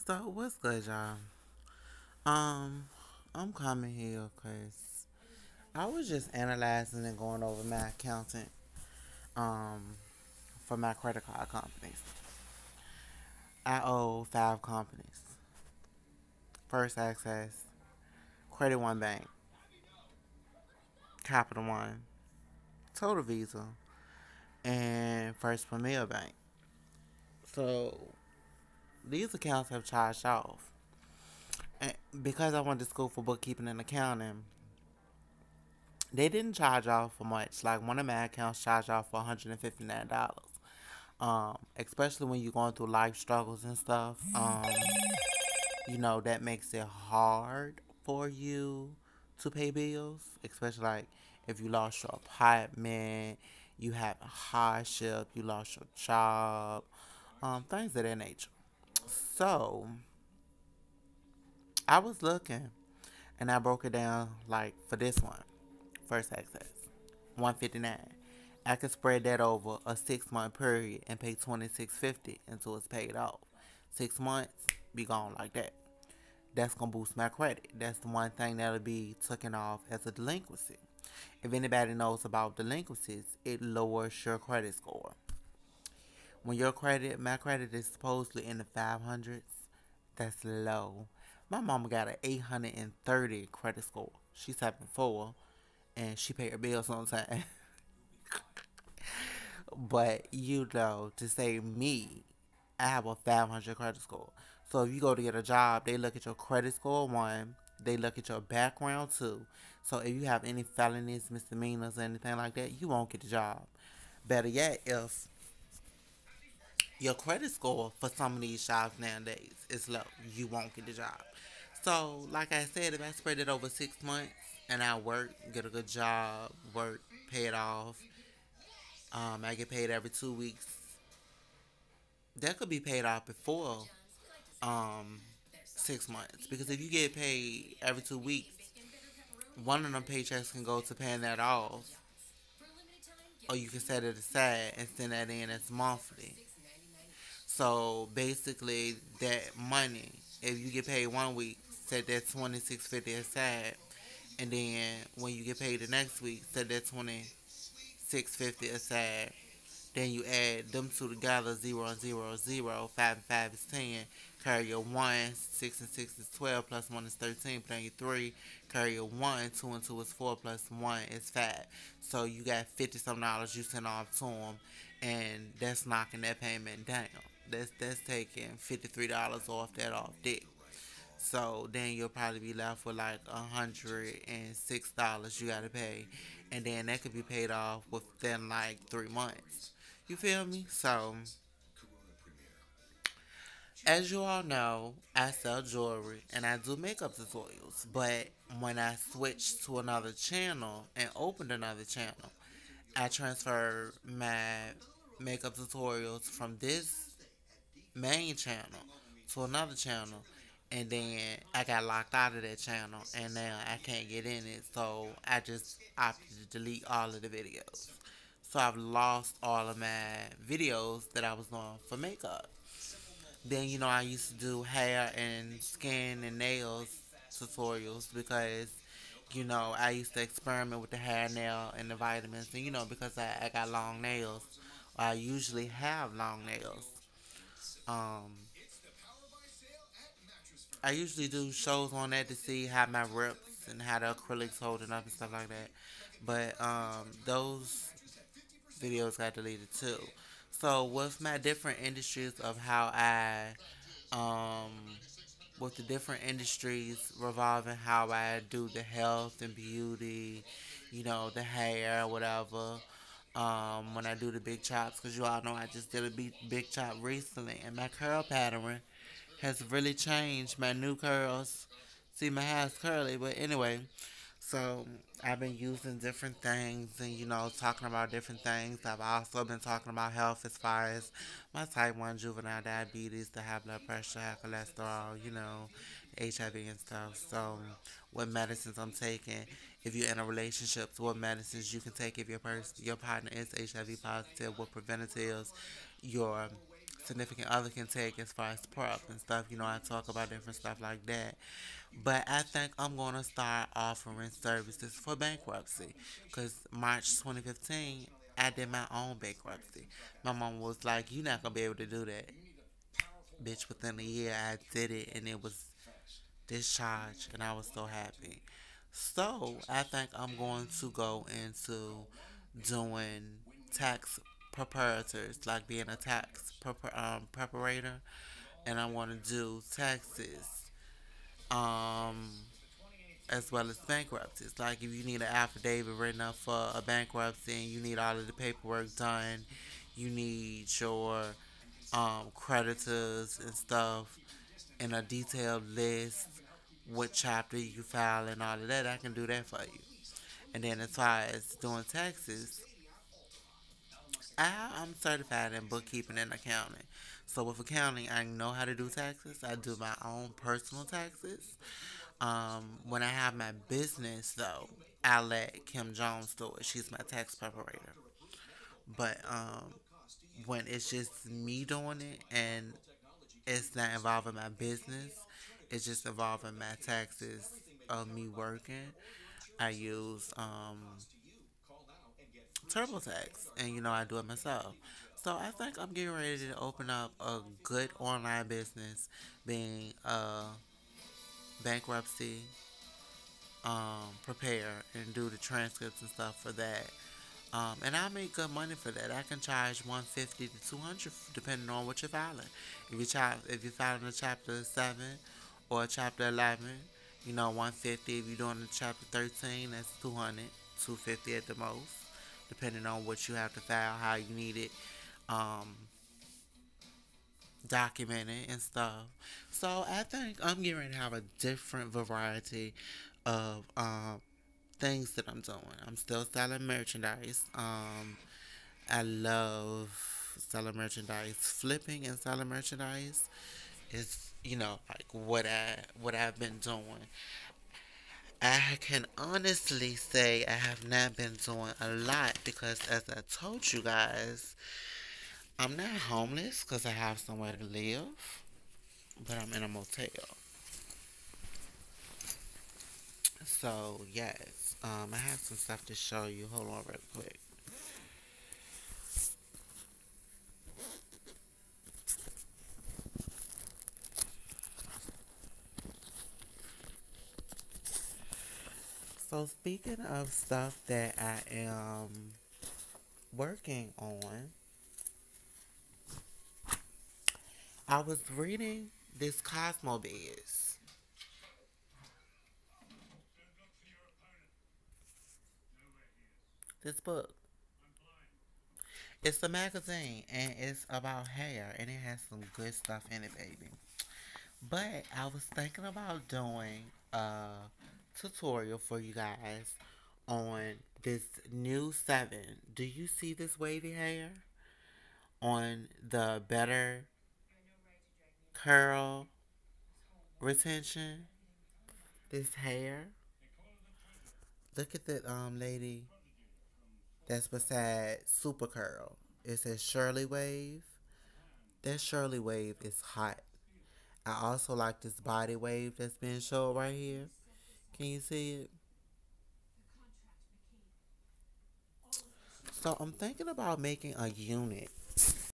So what's good, y'all? Um, I'm coming here because I was just analyzing and going over my accountant um for my credit card companies. I owe 5 companies: First Access, Credit One Bank, Capital One, Total Visa, and First Premier Bank. So these accounts have charged off, and because I went to school for bookkeeping and accounting, they didn't charge off for much. Like one of my accounts charged off for $159. Especially when you're going through life struggles and stuff. That makes it hard for you to pay bills, especially like if you lost your apartment, you have a hardship, you lost your job, things of that nature. So I was looking and I broke it down like for this one, First Access, 159. I could spread that over a 6 month period and pay 26.50 until it's paid off. 6 months, be gone like that. That's gonna boost my credit. That's the one thing that'll be taken off as a delinquency. If anybody knows about delinquencies, it lowers your credit score. When my credit is supposedly in the 500s, that's low. My mama got an 830 credit score. She's 7'4", and she paid her bills on time. But to say me, I have a 500 credit score. So if you go to get a job, they look at your credit score one, they look at your background two. So if you have any felonies, misdemeanors, or anything like that, you won't get the job. Better yet, if your credit score for some of these jobs nowadays is low, you won't get the job. So, like I said, if I spread it over 6 months and I work, get a good job, work, pay it off, I get paid every 2 weeks. That could be paid off before um 6 months, because if you get paid every 2 weeks, one of them paychecks can go to paying that off, or you can set it aside and send that in as monthly. So basically, that money, if you get paid one week, set that 26.50 aside, and then when you get paid the next week, set that 26.50 aside. Then you add them two together, 0 and 0 is 0, 5 and 5 is 10. Carry your 1, 6 and 6 is 12, plus 1 is 13, put on your 3. Carry your 1, 2 and 2 is 4, plus 1 is 5. So you got 50 some dollars you send off to them, and that's knocking that payment down. That's taking $53 off dick. So then you'll probably be left with like $106 you gotta pay, and then that could be paid off within like 3 months. You feel me? So, as you all know, I sell jewelry and I do makeup tutorials. But when I switched to another channel and opened another channel, I transferred my makeup tutorials from this main channel to another channel, and then I got locked out of that channel, and now I can't get in it. So I just opted to delete all of the videos. So I've lost all of my videos that I was doing for makeup. Then I used to do hair and skin and nails tutorials because I used to experiment with the hair, nail, and the vitamins. And because I got long nails, I usually have long nails. Um, I usually do shows on that to see how my reps and how the acrylics holding up and stuff like that. But those videos got deleted too. So with my different industries of how um, with the different industries revolving how I do the health and beauty, the hair, whatever. When I do the big chops, because you all know I just did a big chop recently, and my curl pattern has really changed. My new curls. See, my hair's curly, but anyway. So I've been using different things and talking about different things. I've also been talking about health as far as my type 1 juvenile diabetes, the high blood pressure, high cholesterol, HIV and stuff. So what medicines I'm taking. If you're in a relationship, what medicines you can take if your partner is HIV positive, what preventatives, your significant other can take as far as prep and stuff. I talk about different stuff like that. But I think I'm going to start offering services for bankruptcy because March 2015, I did my own bankruptcy. My mom was like, "You're not going to be able to do that." Bitch, within a year, I did it and it was discharged, and I was so happy. So I think I'm going to go into doing tax preparators, like being a tax preparator, and I want to do taxes, um, as well as bankruptcies. Like if you need an affidavit written up for a bankruptcy and you need all of the paperwork done, you need your creditors and stuff in a detailed list, what chapter you file and all of that. I can do that for you. And then as far as doing taxes, I'm certified in bookkeeping and accounting. So with accounting, I know how to do taxes. I do my own personal taxes. When I have my business, though, I let Kim Jones do it. She's my tax preparator. But when it's just me doing it and it's not involving my business, it's just involving my taxes of me working, I use TurboTax, and I do it myself. So I think I'm getting ready to open up a good online business, being a bankruptcy prepare and do the transcripts and stuff for that. And I make good money for that. I can charge 150 to 200 depending on what you're filing. If you're filing a chapter 7 or a chapter 11, 150. If you're doing a chapter 13, that's 200, 250 at the most, depending on what you have to file, how you need it um, documented and stuff. So I think I'm getting ready to have a different variety of things that I'm doing. I'm still selling merchandise. I love selling merchandise. Flipping and selling merchandise is, like what I've been doing. I can honestly say I have not been doing a lot because, as I told you guys, I'm not homeless because I have somewhere to live, but I'm in a motel. So yes, I have some stuff to show you. Hold on, real quick. So speaking of stuff that I am working on, I was reading this Cosmo Biz, this book. It's a magazine and it's about hair and it has some good stuff in it, baby. But I was thinking about doing a tutorial for you guys on this new 7. Do you see this wavy hair on the better curl retention? This hair. Look at the lady that's beside Super Curl. It says Shirley Wave. That Shirley Wave is hot. I also like this body wave that's being showed right here. Can you see it? So I'm thinking about making a unit